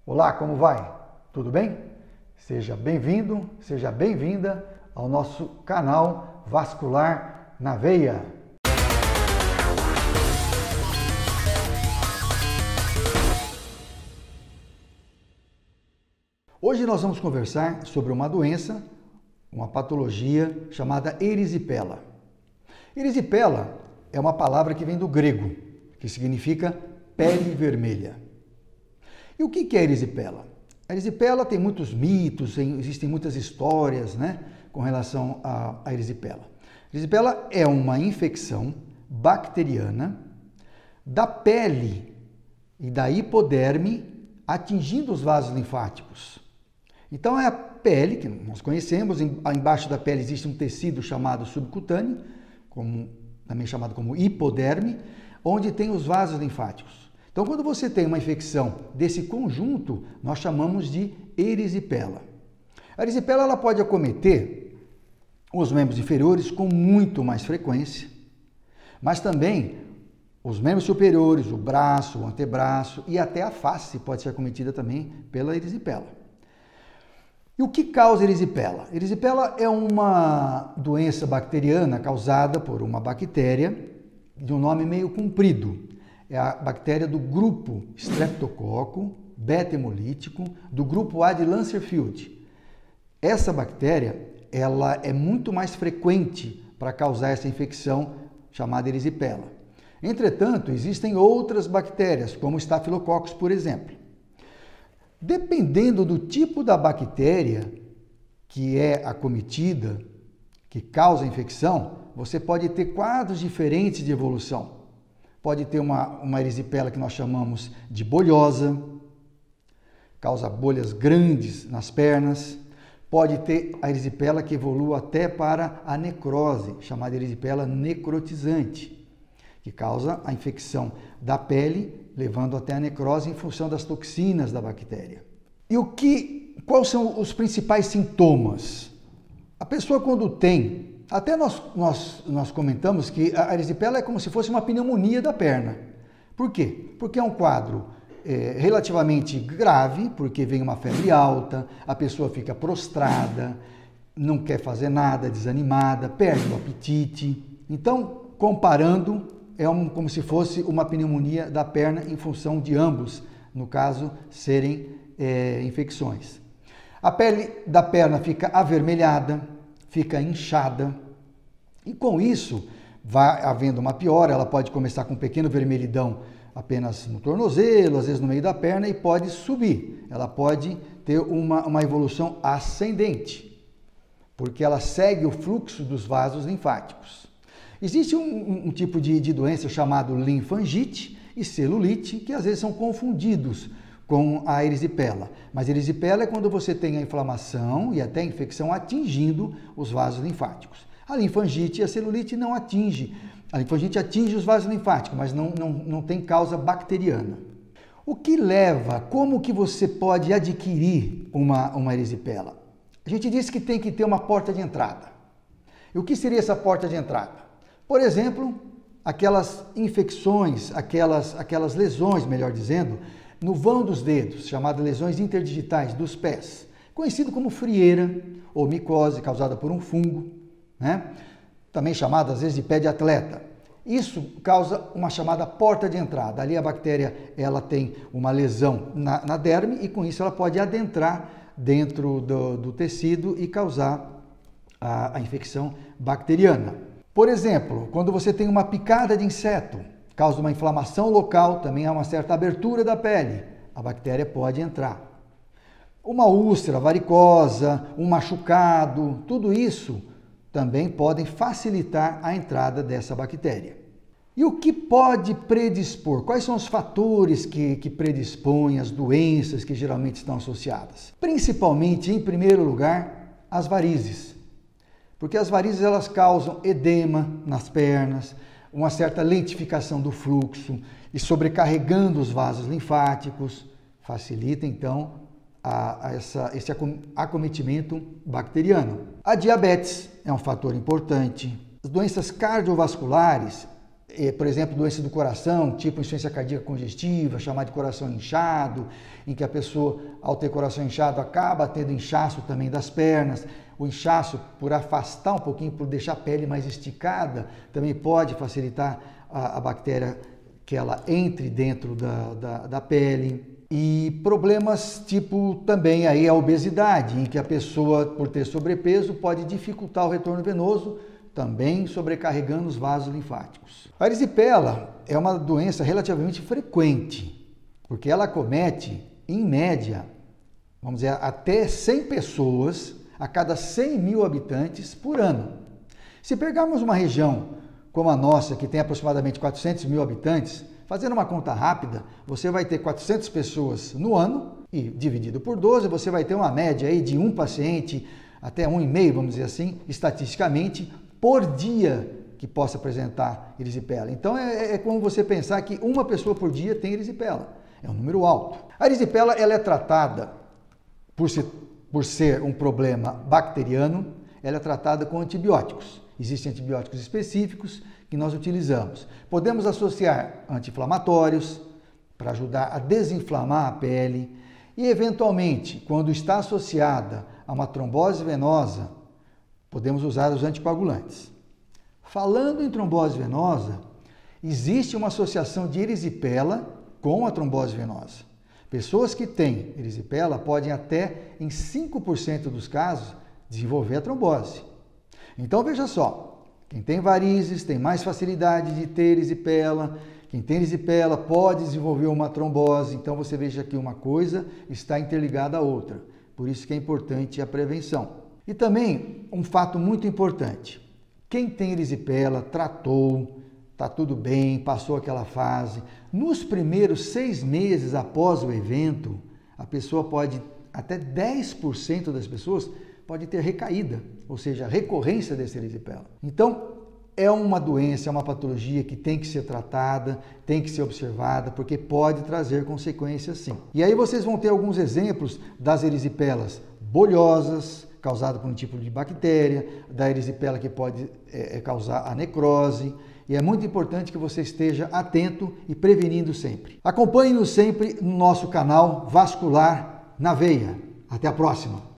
Olá, como vai? Tudo bem? Seja bem-vindo, seja bem-vinda ao nosso canal Vascular na Veia. Hoje nós vamos conversar sobre uma doença, uma patologia chamada erisipela. Erisipela é uma palavra que vem do grego, que significa pele vermelha. E o que é erisipela? A erisipela tem muitos mitos, existem muitas histórias, com relação à erisipela. A erisipela é uma infecção bacteriana da pele e da hipoderme atingindo os vasos linfáticos. Então é a pele, que nós conhecemos, embaixo da pele existe um tecido chamado subcutâneo, também chamado como hipoderme, onde tem os vasos linfáticos. Então, quando você tem uma infecção desse conjunto, nós chamamos de erisipela. A erisipela ela pode acometer os membros inferiores com muito mais frequência, mas também os membros superiores, o braço, o antebraço e até a face pode ser acometida também pela erisipela. E o que causa erisipela? Erisipela é uma doença bacteriana causada por uma bactéria de um nome meio comprido. É a bactéria do grupo Streptococcus beta-hemolítico, do grupo A de Lancerfield. Essa bactéria, ela é muito mais frequente para causar essa infecção chamada erisipela. Entretanto, existem outras bactérias, como o Staphylococcus, por exemplo. Dependendo do tipo da bactéria que é acometida, que causa a infecção, você pode ter quadros diferentes de evolução. Pode ter uma erisipela que nós chamamos de bolhosa, causa bolhas grandes nas pernas. Pode ter a erisipela que evolua até para a necrose, chamada erisipela necrotizante, que causa a infecção da pele, levando até a necrose em função das toxinas da bactéria. E quais são os principais sintomas? A pessoa quando tem, até nós comentamos que a erisipela é como se fosse uma pneumonia da perna. Por quê? Porque é um quadro relativamente grave, porque vem uma febre alta, a pessoa fica prostrada, não quer fazer nada, desanimada, perde o apetite. Então, comparando, como se fosse uma pneumonia da perna em função de ambos, no caso, serem infecções. A pele da perna fica avermelhada, fica inchada, e com isso vai havendo uma piora. Ela pode começar com um pequeno vermelhidão apenas no tornozelo, às vezes no meio da perna, e pode subir. Ela pode ter uma evolução ascendente, porque ela segue o fluxo dos vasos linfáticos. Existe um tipo de doença chamado linfangite e celulite, que às vezes são confundidos com a erisipela. Mas a erisipela é quando você tem a inflamação e até a infecção atingindo os vasos linfáticos. A linfangite e a celulite não atinge. A linfangite atinge os vasos linfáticos, mas não tem causa bacteriana. O que leva, como que você pode adquirir uma erisipela? A gente disse que tem que ter uma porta de entrada. E o que seria essa porta de entrada? Por exemplo, aquelas infecções, aquelas lesões, melhor dizendo, no vão dos dedos, chamadas lesões interdigitais dos pés, conhecido como frieira ou micose causada por um fungo, também chamada às vezes de pé de atleta. Isso causa uma chamada porta de entrada. Ali a bactéria ela tem uma lesão na derme e com isso ela pode adentrar dentro do tecido e causar a infecção bacteriana. Por exemplo, quando você tem uma picada de inseto, causa uma inflamação local, também há uma certa abertura da pele, a bactéria pode entrar. Uma úlcera varicosa, um machucado, tudo isso também podem facilitar a entrada dessa bactéria. E o que pode predispor? Quais são os fatores que predispõem as doenças que geralmente estão associadas? Principalmente, em primeiro lugar, as varizes. Porque as varizes elas causam edema nas pernas, uma certa lentificação do fluxo e sobrecarregando os vasos linfáticos, facilita então esse acometimento bacteriano. A diabetes é um fator importante. As doenças cardiovasculares por exemplo, doença do coração, tipo insuficiência cardíaca congestiva, chamada de coração inchado, em que a pessoa, ao ter coração inchado, acaba tendo inchaço também das pernas. O inchaço, por afastar um pouquinho, por deixar a pele mais esticada, também pode facilitar a bactéria que ela entre dentro da pele. E problemas tipo também aí a obesidade, em que a pessoa, por ter sobrepeso, pode dificultar o retorno venoso, também sobrecarregando os vasos linfáticos. A erisipela é uma doença relativamente frequente, porque ela acomete, em média, vamos dizer, até 100 pessoas a cada 100 mil habitantes por ano. Se pegarmos uma região como a nossa, que tem aproximadamente 400 mil habitantes, fazendo uma conta rápida, você vai ter 400 pessoas no ano, e dividido por 12, você vai ter uma média aí de um paciente, até 1,5, vamos dizer assim, estatisticamente, por dia que possa apresentar erisipela. Então é como você pensar que uma pessoa por dia tem erisipela. É um número alto. A erisipela ela é tratada, por ser um problema bacteriano, ela é tratada com antibióticos. Existem antibióticos específicos que nós utilizamos. Podemos associar anti-inflamatórios para ajudar a desinflamar a pele e, eventualmente, quando está associada a uma trombose venosa, podemos usar os anticoagulantes. Falando em trombose venosa, existe uma associação de erisipela com a trombose venosa. Pessoas que têm erisipela podem até, em 5% dos casos, desenvolver a trombose. Então veja só, quem tem varizes tem mais facilidade de ter erisipela, quem tem erisipela pode desenvolver uma trombose, então você veja que uma coisa está interligada à outra. Por isso que é importante a prevenção. E também um fato muito importante, quem tem erisipela, tratou, está tudo bem, passou aquela fase, nos primeiros 6 meses após o evento, a pessoa pode, até 10% das pessoas, pode ter recaída, ou seja, recorrência dessa erisipela. Então, é uma doença, é uma patologia que tem que ser tratada, tem que ser observada, porque pode trazer consequências sim. E aí vocês vão ter alguns exemplos das erisipelas bolhosas, causada por um tipo de bactéria, da erisipela que pode causar a necrose, e é muito importante que você esteja atento e prevenindo sempre. Acompanhe-nos sempre no nosso canal Vascular na Veia. Até a próxima!